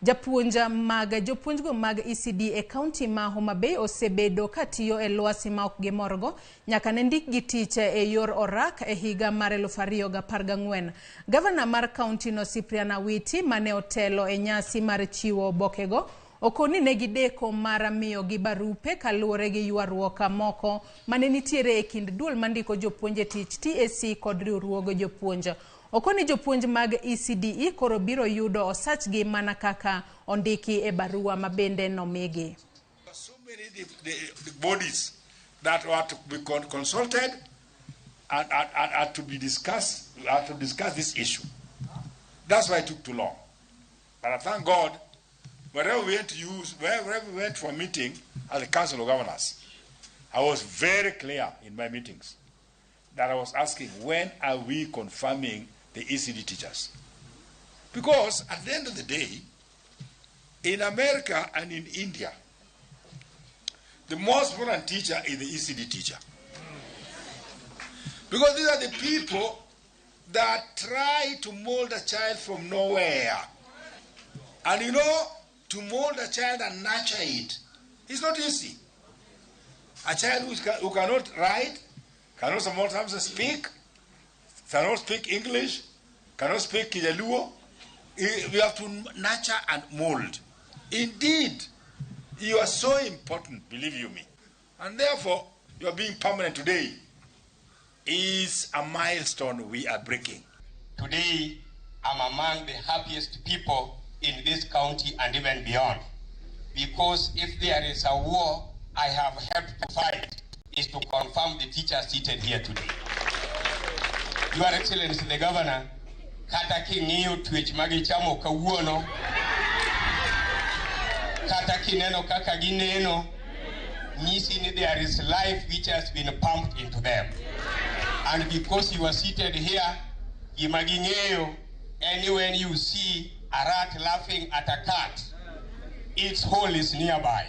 jopuonjgo mag ECD e kaunti ma Homa Bay osebedo katiyo e lwasi ma ok gimorgo nyaka ne ndik gi tich e yor orak e higa mar 2014. Gavana mar kaunti no Cyprian Awiti mane otelo e nyasi mar chiwo obokego okoni ne gideko mar miyo gi barupe kaluwore gi ywaruok moko mane nitiere e kind duol mandiko jopuonje tich TSC kod riwruoge jopuonj. Okoni jopuonj mag ECDE koro biro yudo osachgi mana kaka ondiki e barua mabende nomigi. So many the bodies that were to be consulted and to be discussed, to discuss this issue. That's why it took too long. But I thank God, wherever we went for a meeting at the Council of Governors, I was very clear in my meetings that I was asking, when are we confirming the ECD teachers? Because at the end of the day, in America and in India, the most important teacher is the ECD teacher. Because these are the people that try to mold a child from nowhere. And you know, to mold a child and nurture it is not easy. A child who cannot write, cannot sometimes speak, cannot speak English, cannot speak Kijaluo, we have to nurture and mold. Indeed, you are so important, believe you me. And therefore, your being permanent today is a milestone we are breaking. Today, I'm among the happiest people in this county and even beyond. Because if there is a war I have helped to fight, is to confirm the teachers seated here today. Your Excellency the Governor, kata king'iyo twech magichamo kawuono, kata kineno kaka gineno, nyisi ni there is life which has been pumped into them. And because you are seated here, gimaging'eyo, and when you see a rat laughing at a cat, its hole is nearby.